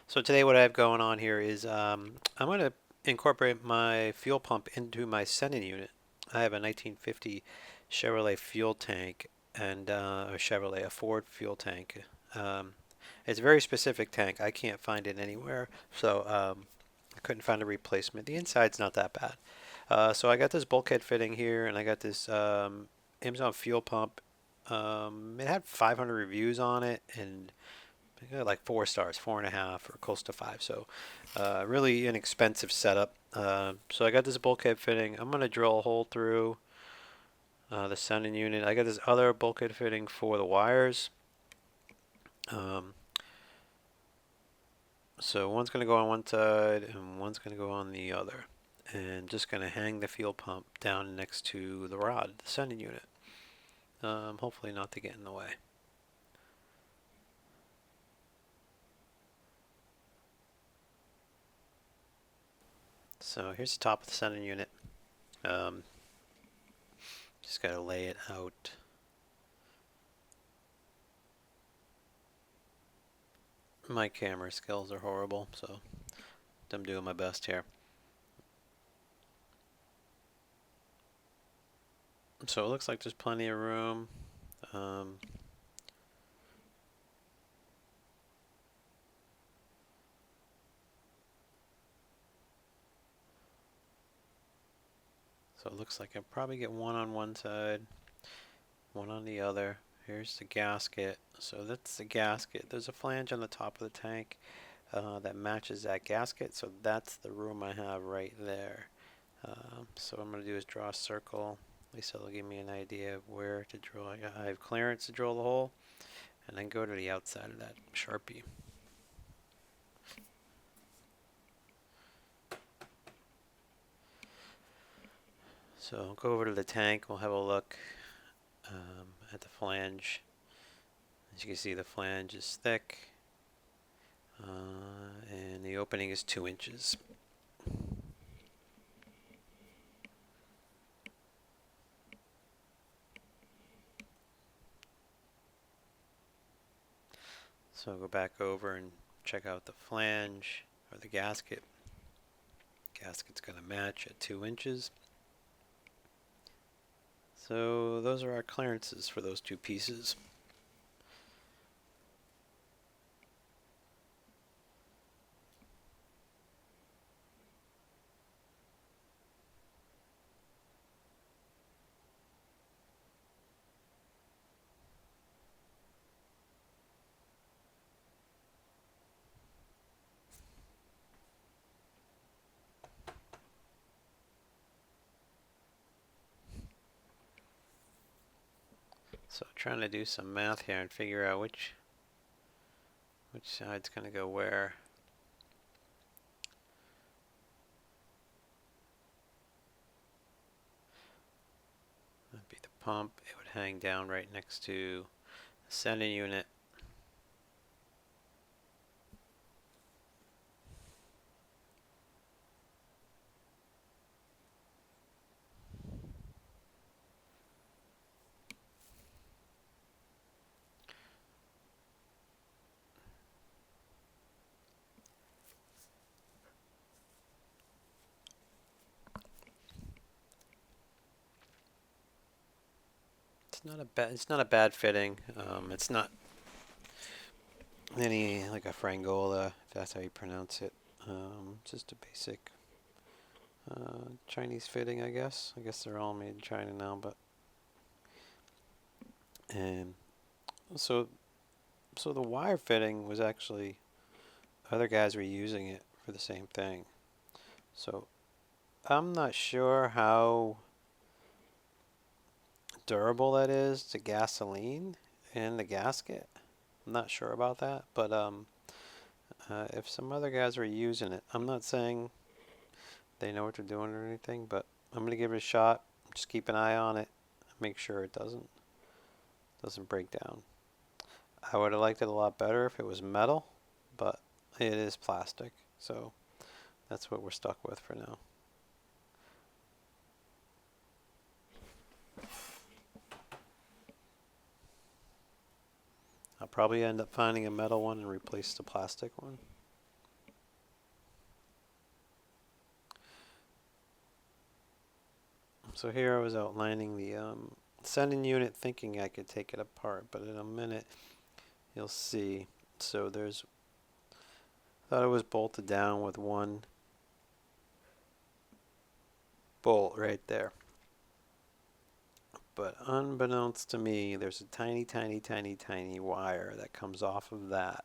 So today what I have going on here is I'm going to incorporate my fuel pump into my sending unit. I have a 1950 Chevrolet fuel tank and a Ford fuel tank. Um, it's a very specific tank. I can't find it anywhere, so I couldn't find a replacement. The inside's not that bad. So I got this bulkhead fitting here, and I got this Amazon fuel pump. It had 500 reviews on it, and I got like 4 stars, 4.5, or close to 5. So, really inexpensive setup. So I got this bulkhead fitting. I'm gonna drill a hole through the sending unit. I got this other bulkhead fitting for the wires. Um, so one's gonna go on one side and one's gonna go on the other, and just gonna hang the fuel pump down next to the rod, the sending unit. Hopefully not to get in the way. So here's the top of the sending unit. Um, just gotta lay it out. My camera skills are horrible, so I'm doing my best here. So it looks like there's plenty of room. Um, so it looks like I'll probably get one on one side, one on the other. Here's the gasket. So that's the gasket. There's a flange on the top of the tank that matches that gasket. So that's the room I have right there. So what I'm going to do is draw a circle. At least that'll give me an idea of where to draw. I have clearance to drill the hole, and then go to the outside of that Sharpie. So I'll go over to the tank. We'll have a look at the flange. As you can see, the flange is thick, and the opening is 2 inches. So I'll go back over and check out the flange or the gasket. Gasket's going to match at 2 inches. So those are our clearances for those two pieces. So trying to do some math here and figure out which side's going to go where. That'd be the pump. It would hang down right next to the sending unit. It's not a bad fitting. It's not any like a frangola, if that's how you pronounce it. Just a basic Chinese fitting, I guess. I guess they're all made in China now, but and so so the wire fitting was actually other guys were using it for the same thing. So I'm not sure how durable that is to gasoline in the gasket. I'm not sure about that, but if some other guys were using it, I'm not saying they know what they're doing or anything, but I'm gonna give it a shot. Just keep an eye on it, make sure it doesn't break down. I would have liked it a lot better if it was metal, but it is plastic, so that's what we're stuck with for now. I'll probably end up finding a metal one and replace the plastic one. So here I was outlining the sending unit, thinking I could take it apart, but in a minute you'll see. So there's, thought it was bolted down with one bolt right there. But unbeknownst to me, there's a tiny, tiny, tiny, tiny wire that comes off of that,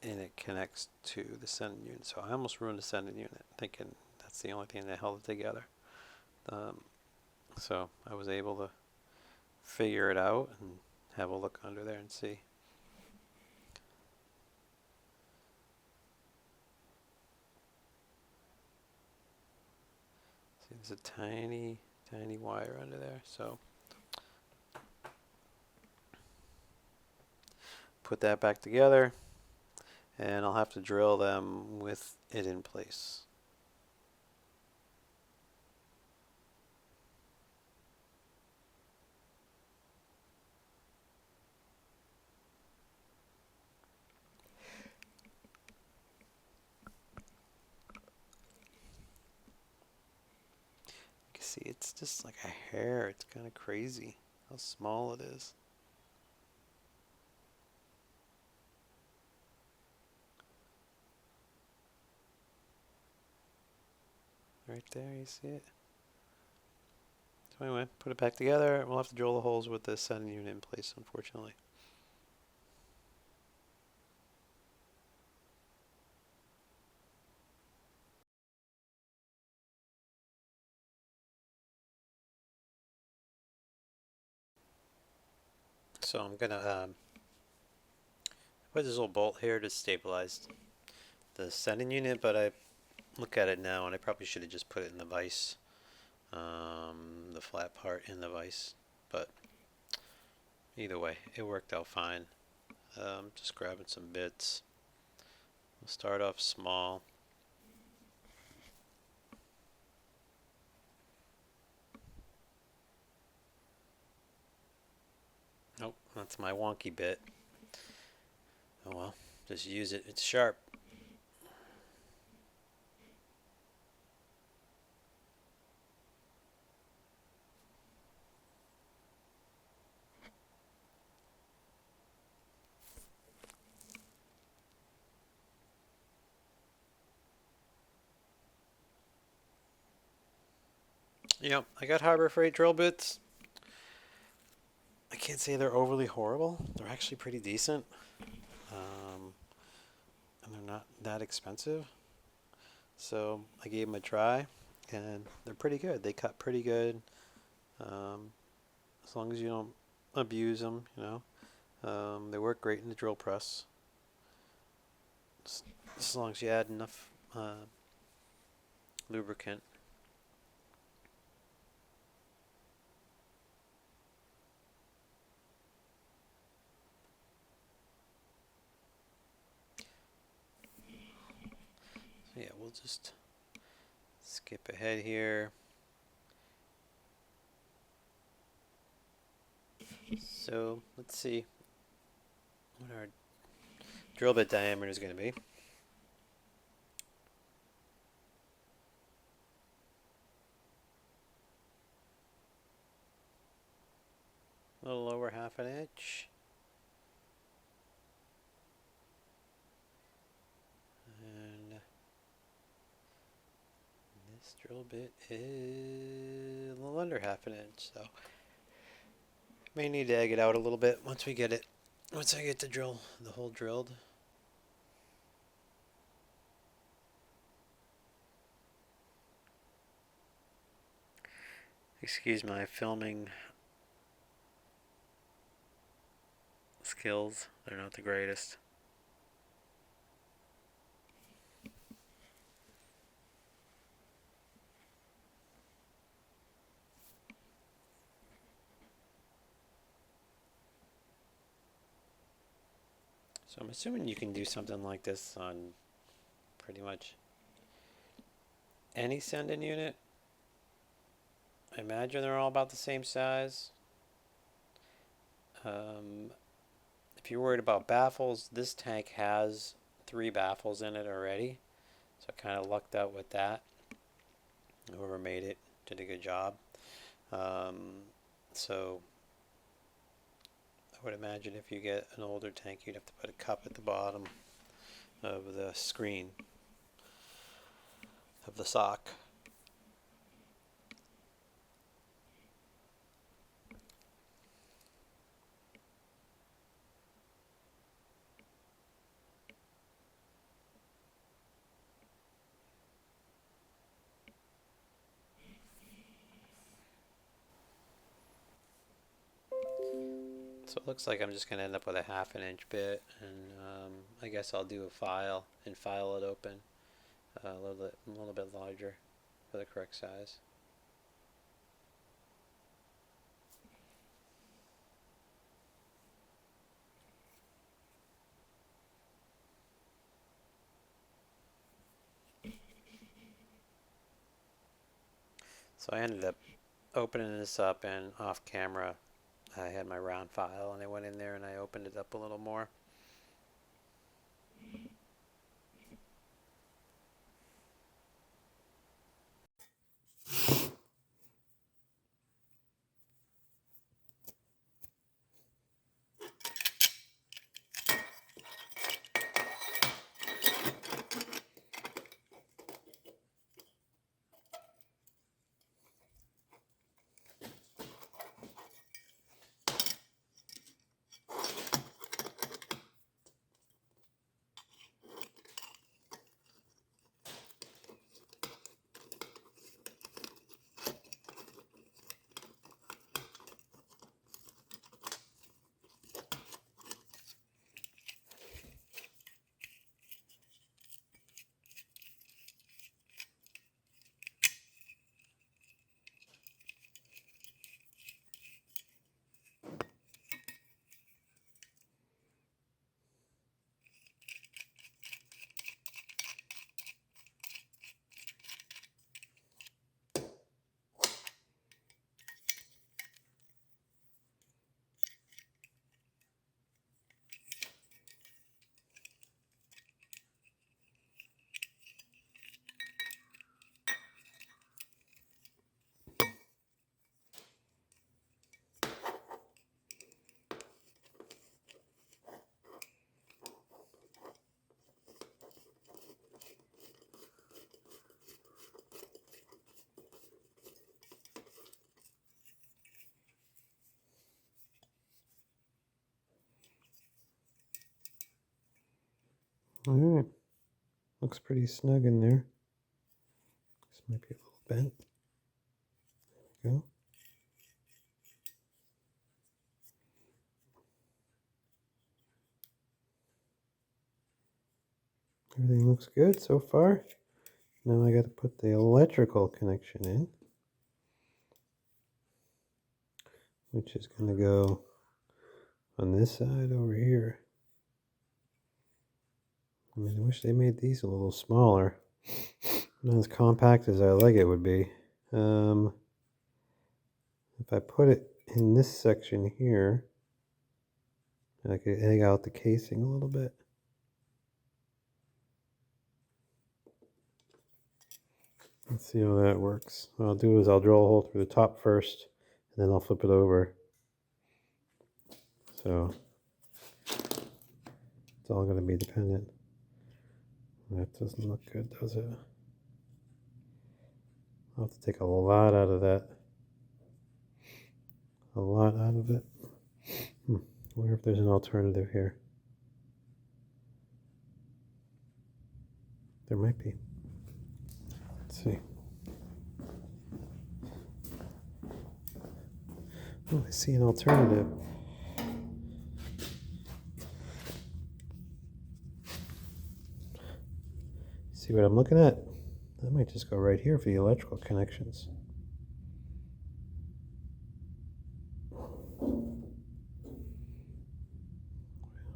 and it connects to the sending unit. So I almost ruined the sending unit, thinking that's the only thing that held it together. So I was able to figure it out and have a look under there and see. See, there's a tiny, tiny wire under there. So put that back together, and I'll have to drill them with it in place. You can see it's just like a hair. It's kind of crazy how small it is. Right there, you see it? So anyway, put it back together. We'll have to drill the holes with the sending unit in place, unfortunately. So I'm gonna put this little bolt here to stabilize the sending unit, but I look at it now and I probably should have just put it in the vise, the flat part in the vise, but either way, it worked out fine. Just grabbing some bits. We'll start off small. Nope, that's my wonky bit. Oh well, just use it. It's sharp. Yep, I got Harbor Freight drill bits. I can't say they're overly horrible. They're actually pretty decent. And they're not that expensive. So I gave them a try, and they're pretty good. They cut pretty good, as long as you don't abuse them, you know. They work great in the drill press, as long as you add enough lubricant. So yeah, we'll just skip ahead here. So let's see what our drill bit diameter is going to be. A little over half an inch. And this drill bit is a little under half an inch, so may need to egg it out a little bit once we get it. Once I get the hole drilled. Excuse my filming skills. They're not the greatest. So I'm assuming you can do something like this on pretty much any sending unit. I imagine they're all about the same size. If you're worried about baffles, this tank has 3 baffles in it already. So I kind of lucked out with that. Whoever made it did a good job. Um, so I would imagine if you get an older tank, you'd have to put a cup at the bottom of the screen of the sock. So it looks like I'm just going to end up with a 1/2 inch bit, and I guess I'll do a file and file it open a little bit larger for the correct size. So I ended up opening this up, and off camera I had my round file, and I went in there and I opened it up a little more. Alright, looks pretty snug in there. This might be a little bent. There we go. Everything looks good so far. Now I got to put the electrical connection in, which is going to go on this side over here. I mean, I wish they made these a little smaller. Not as compact as I like it would be. If I put it in this section here, I could egg out the casing a little bit. Let's see how that works. What I'll do is I'll drill a hole through the top first, and then I'll flip it over. So it's all going to be dependent. That doesn't look good, does it? I'll have to take a lot out of that. A lot out of it. I wonder if there's an alternative here. There might be. Let's see. Oh, I see an alternative. See what I'm looking at? I might just go right here for the electrical connections. I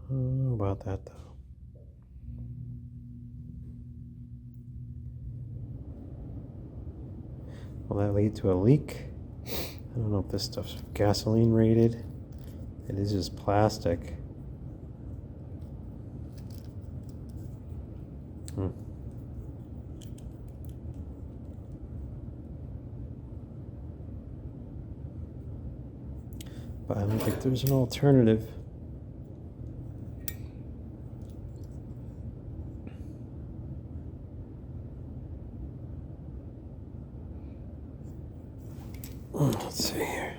don't know about that though. Will that lead to a leak? I don't know if this stuff's gasoline rated. It is just plastic. but I don't think there's an alternative. Let's see here.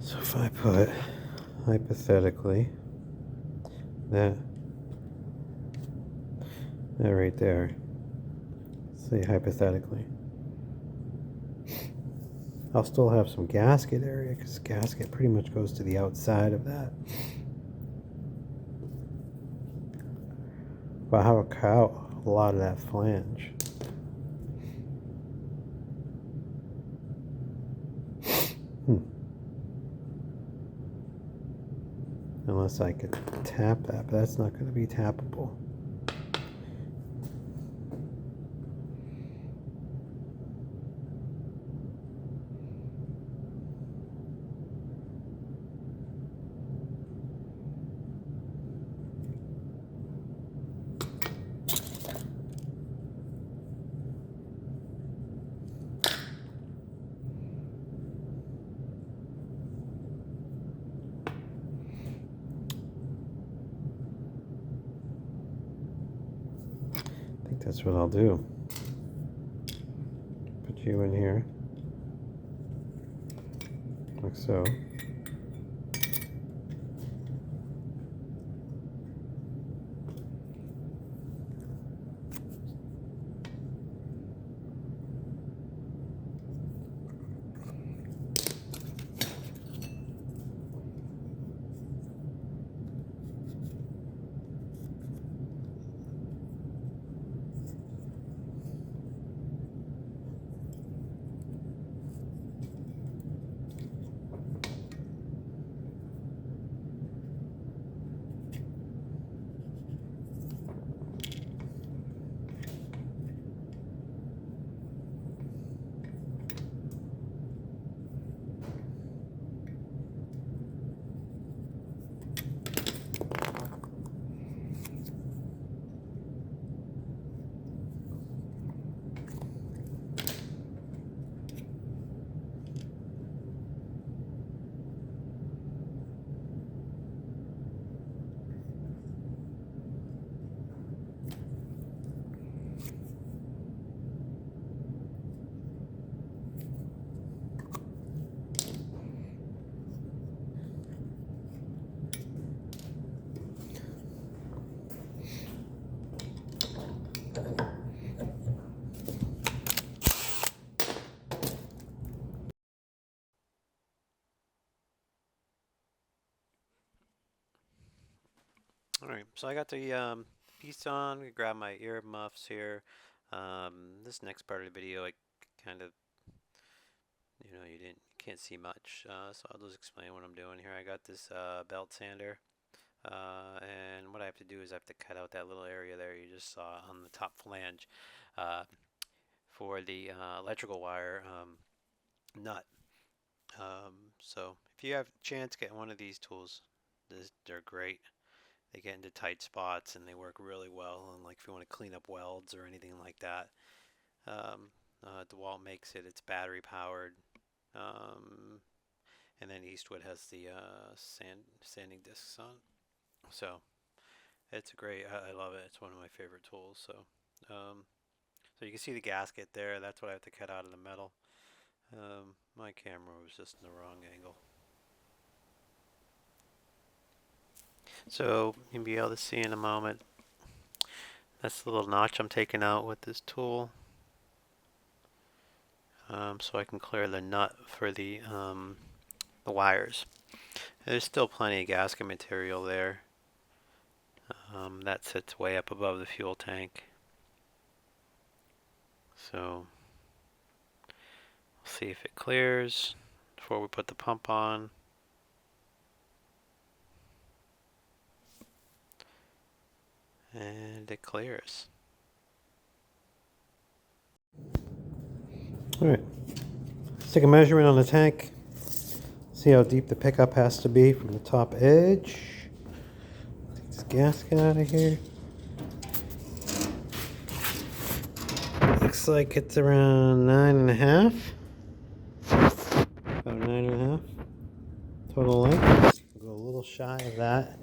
So if I put, hypothetically, that right there, say hypothetically, I'll still have some gasket area because gasket pretty much goes to the outside of that. But how a lot of that flange. Unless I could tap that, but that's not going to be tappable. That's what I'll do. Put you in here, like so. All right, so I got the piece on. We grab my ear muffs here. This next part of the video, I kind of, you can't see much, so I'll just explain what I'm doing here. I got this belt sander, and what I have to do is I have to cut out that little area there you just saw on the top flange for the electrical wire nut. So if you have a chance, get one of these tools. They're great. They get into tight spots and they work really well. And like if you want to clean up welds or anything like that, DeWalt makes it. It's battery powered, and then Eastwood has the sanding discs on. So it's great. I love it. It's one of my favorite tools. So you can see the gasket there. That's what I have to cut out of the metal. My camera was just in the wrong angle. So you'll be able to see in a moment. That's the little notch I'm taking out with this tool. So I can clear the nut for the wires. There's still plenty of gasket material there. That sits way up above the fuel tank. So we'll see if it clears before we put the pump on. And it clears. All right, let's take a measurement on the tank. See how deep the pickup has to be from the top edge. Take this gasket out of here. looks like it's around 9.5. About 9.5 total length. We'll go a little shy of that,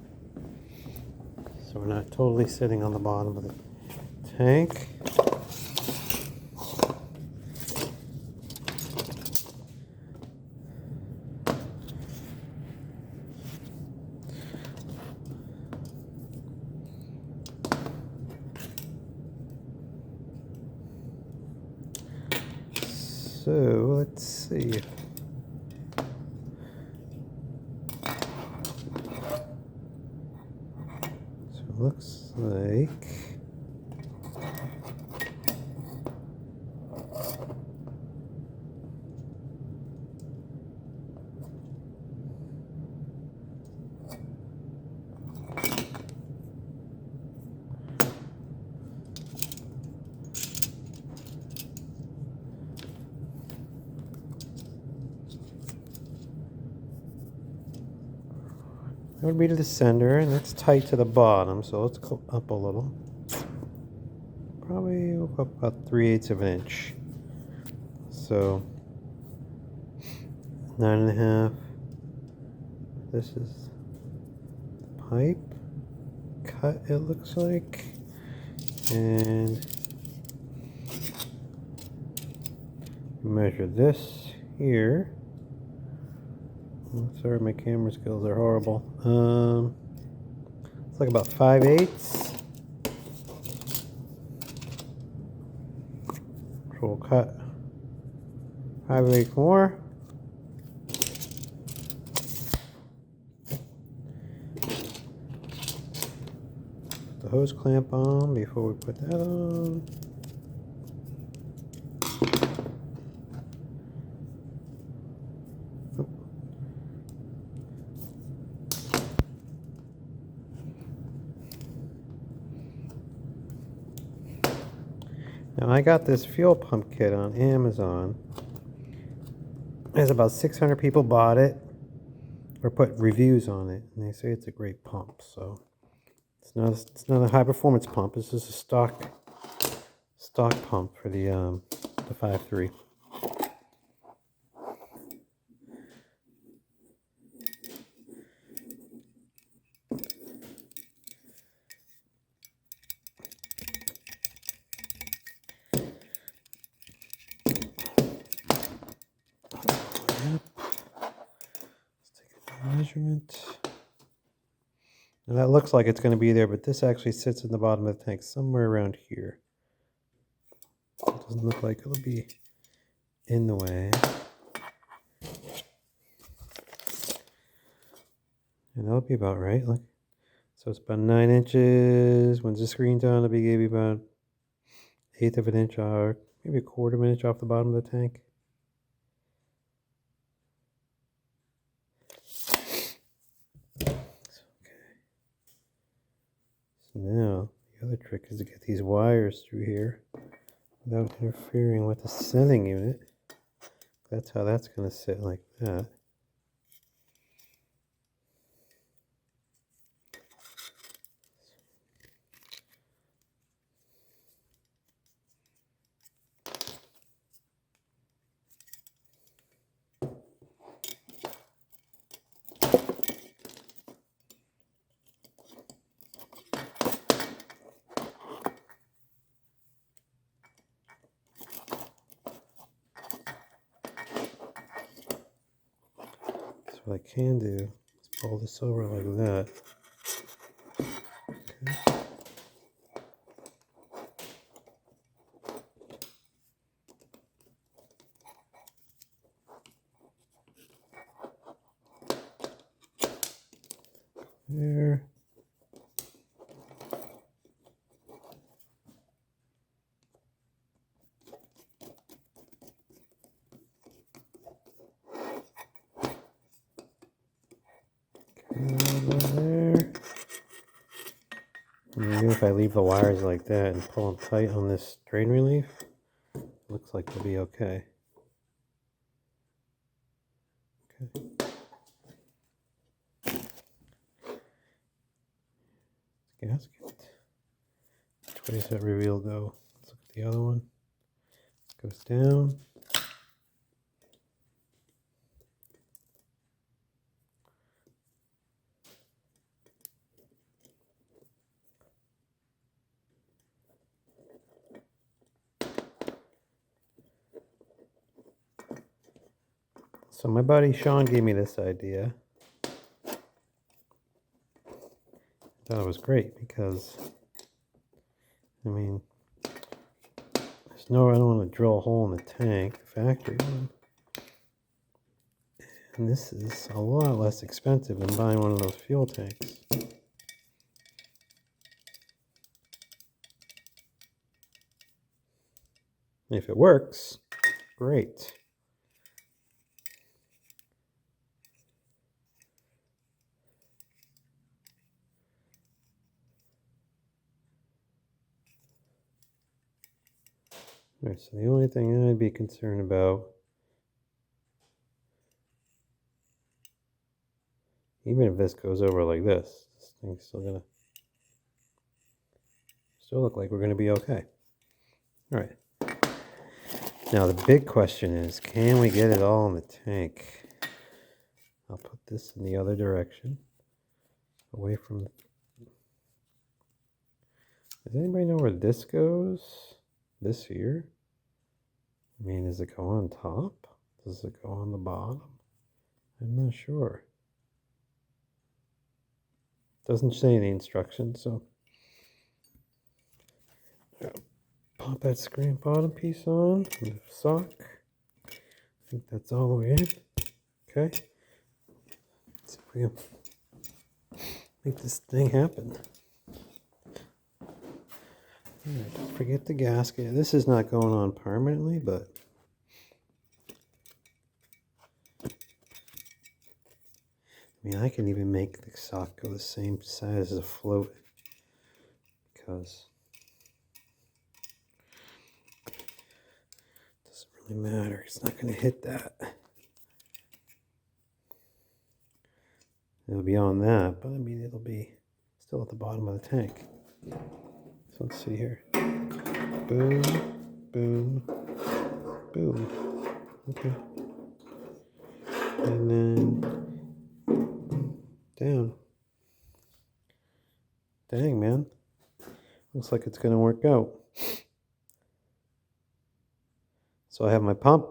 so we're not totally sitting on the bottom of the tank. So let's see. So it looks like that would be to the center, and that's tight to the bottom, so let's go up a little. Probably we'll go up about 3/8 of an inch. So 9.5. This is the pipe cut, it looks like, and measure this here. Sorry, my camera skills are horrible. It's like about 5/8. So we'll cut 5/8 more. Put the hose clamp on before we put that on. Now I got this fuel pump kit on Amazon. There's about 600 people bought it or put reviews on it, and they say it's a great pump. So it's not a high performance pump. This is a stock pump for the 5.3. Measurement. And that looks like it's going to be there, but this actually sits in the bottom of the tank somewhere around here. It doesn't look like it'll be in the way. And that'll be about right. Look. So it's about 9 inches. When the screen's on, it'll be maybe about 1/8 of an inch or maybe 1/4 of an inch off the bottom of the tank. So now the other trick is to get these wires through here without interfering with the sending unit. That's how that's going to sit, like that. So what I can do is pull this over like that. Okay. There. There. And maybe if I leave the wires like that and pull them tight on this drain relief, looks like they'll be okay. Okay. Gasket. Which way does that reveal go? Let's look at the other one. Goes down. So my buddy Sean gave me this idea. I thought it was great because, I mean, I don't want to drill a hole in the tank, the factory one. And this is a lot less expensive than buying one of those fuel tanks. If it works, great. All right, so the only thing I'd be concerned about, even if this goes over like this thing's still gonna look like we're gonna be okay. All right. Now the big question is, can we get it all in the tank? I'll put this in the other direction, away from the... Does anybody know where this goes? This here? I mean, does it go on top? Does it go on the bottom? I'm not sure. Doesn't say any instructions, so pop that screen bottom piece on with the sock. I think that's all the way in. Okay. Let's see if we can make this thing happen. Right, don't forget the gasket. This is not going on permanently, but I mean, I can even make the sock go the same size as a float because it doesn't really matter. It's not going to hit that. It'll be on that, but I mean, it'll be still at the bottom of the tank. So let's see here. Boom, boom, boom. Okay. And then down. Dang, man. Looks like it's going to work out. So I have my pump.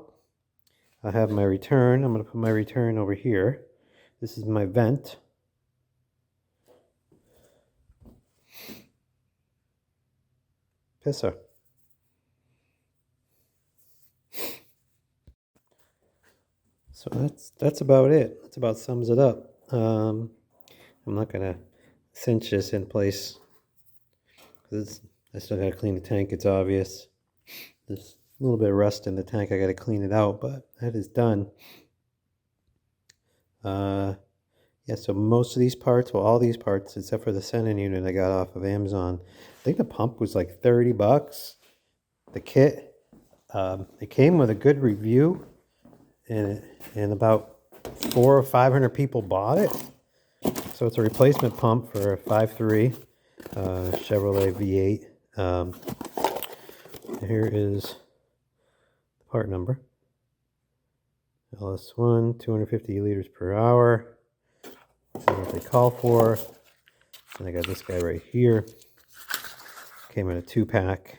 I have my return. I'm going to put my return over here. This is my vent. Pisser. So that's about it. That's about sums it up. I'm not gonna cinch this in place because I still gotta clean the tank. It's obvious. There's a little bit of rust in the tank. I gotta clean it out, but that is done. Yeah, so most of these parts, well, all these parts, except for the Senen unit I got off of Amazon. I think the pump was like $30. The kit, it came with a good review, and about 400 or 500 people bought it. So it's a replacement pump for a 5.3 Chevrolet V8. Here is the part number. LS1, 250 liters per hour. That's what they call for. And I got this guy right here. Came in a 2-pack.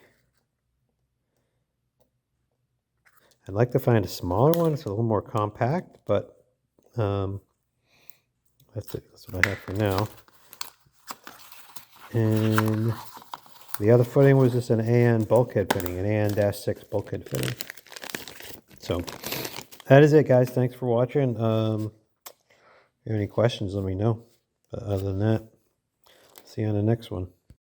I'd like to find a smaller one. It's a little more compact, but that's it. That's what I have for now. And the other fitting was just an AN bulkhead fitting, an AN-6 bulkhead fitting. So that is it, guys. Thanks for watching. If you have any questions, let me know. But other than that, see you on the next one.